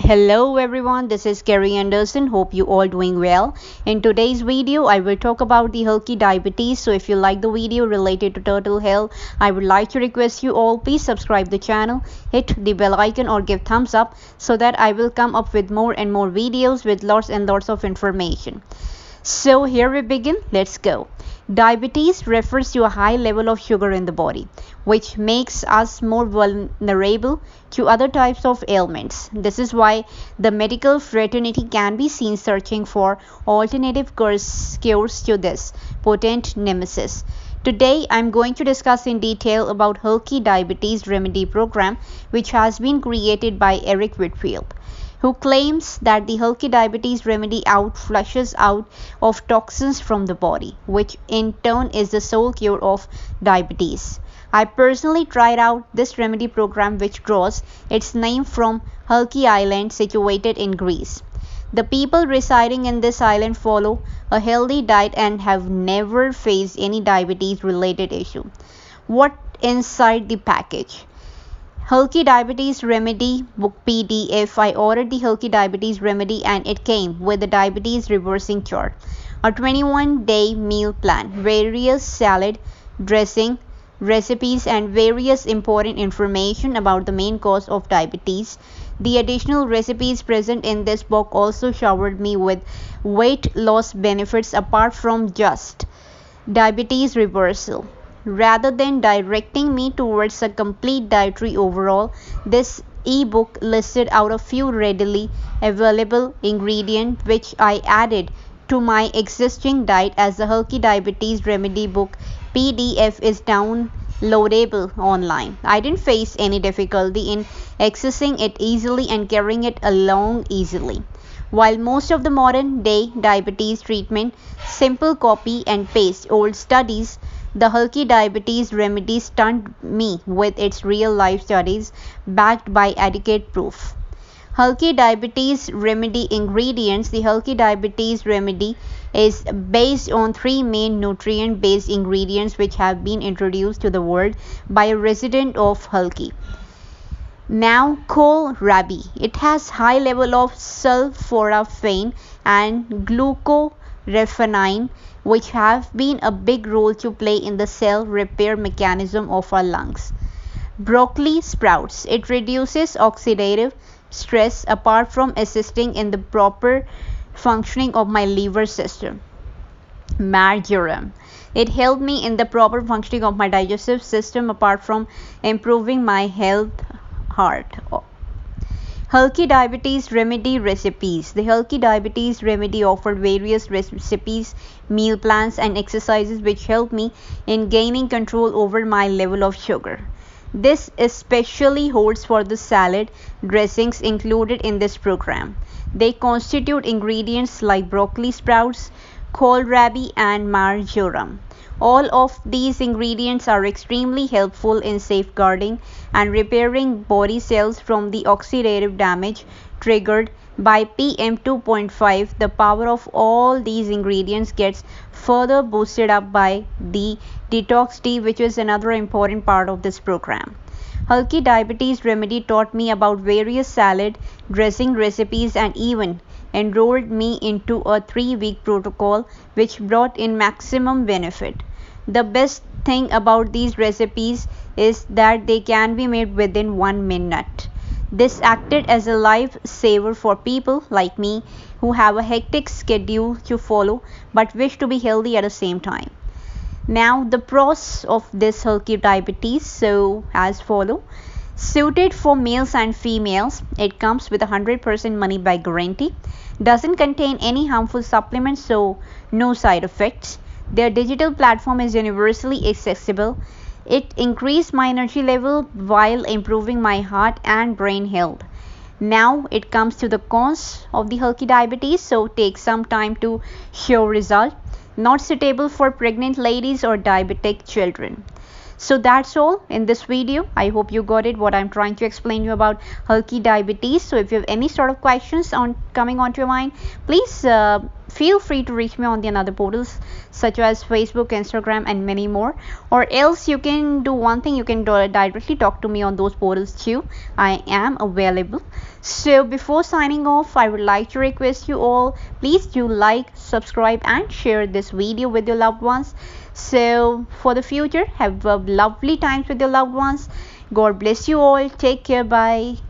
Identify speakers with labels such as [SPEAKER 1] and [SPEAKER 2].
[SPEAKER 1] Hello everyone, this is Kerry Anderson. Hope you all doing well. In today's video, I will talk about the healthy diabetes. So if you like the video related to total health, I would like to request you all please subscribe the channel, hit the bell icon or give thumbs up so that I will come up with more and more videos with lots and lots of information. So here we begin. Let's go. Diabetes refers to a high level of sugar in the body, which makes us more vulnerable to other types of ailments. This is why the medical fraternity can be seen searching for alternative cures to this potent nemesis. Today, I'm going to discuss in detail about Healthy Diabetes Remedy Program, which has been created by Eric Whitfield, who claims that the Healthy Diabetes Remedy flushes out of toxins from the body, which in turn is the sole cure of diabetes. I personally tried out this remedy program, which draws its name from Halki Island situated in Greece. The people residing in this island follow a healthy diet and have never faced any diabetes related issue. What inside the package? Healthy Diabetes Remedy Book PDF. I ordered the Healthy Diabetes Remedy and it came with the diabetes reversing chart, a 21-day meal plan, various salad, dressing, recipes and various important information about the main cause of diabetes. The additional recipes present in this book also showered me with weight loss benefits apart from just diabetes reversal. Rather than directing me towards a complete dietary overhaul, this ebook listed out a few readily available ingredients which I added to my existing diet, as the Healthy Diabetes Remedy Book PDF is downloadable online. I didn't face any difficulty in accessing it easily and carrying it along easily. While most of the modern day diabetes treatment simple copy and paste old studies, the Healthy Diabetes Remedy stunned me with its real life studies backed by adequate proof. Healthy Diabetes Remedy ingredients. The Healthy Diabetes Remedy is based on three main nutrient based ingredients which have been introduced to the world by a resident of Healthy. Now, kohlrabi. It has high level of sulforaphane and glucoraphanin, which have been a big role to play in the cell repair mechanism of our lungs. Broccoli sprouts. It reduces oxidative stress apart from assisting in the proper functioning of my liver system. Marjoram. It helped me in the proper functioning of my digestive system apart from improving my heart. Healthy Diabetes Remedy recipes. The Healthy Diabetes Remedy offered various recipes, meal plans and exercises which helped me in gaining control over my level of sugar. This especially holds for the salad dressings included in this program. They constitute ingredients like broccoli sprouts, kohlrabi and marjoram. All of these ingredients are extremely helpful in safeguarding and repairing body cells from the oxidative damage triggered by PM 2.5. The power of all these ingredients gets further boosted up by the detox tea, which is another important part of this program. Healthy Diabetes Remedy taught me about various salad dressing recipes and even enrolled me into a 3-week protocol which brought in maximum benefit. The best thing about these recipes is that they can be made within 1 minute. This acted as a lifesaver for people like me who have a hectic schedule to follow but wish to be healthy at the same time. Now the pros of this Healthy Diabetes, so as follow. Suited for males and females. It comes with 100% money back guarantee. Doesn't contain any harmful supplements, so no side effects. Their digital platform is universally accessible. It increased my energy level while improving my heart and brain health. Now it comes to the cons of the Healthy Diabetes, so take some time to show result. Not suitable for pregnant ladies or diabetic children. So that's all in this video. I hope you got it what I'm trying to explain you about Healthy Diabetes. So if you have any sort of questions on coming onto your mind, please feel free to reach me on the another portals such as Facebook, Instagram, and many more. Or else you can do one thing, you can directly talk to me on those portals too. I am available. So before signing off, I would like to request you all, please do like, subscribe, and share this video with your loved ones. So for the future, have a lovely times with your loved ones. God bless you all. Take care. Bye.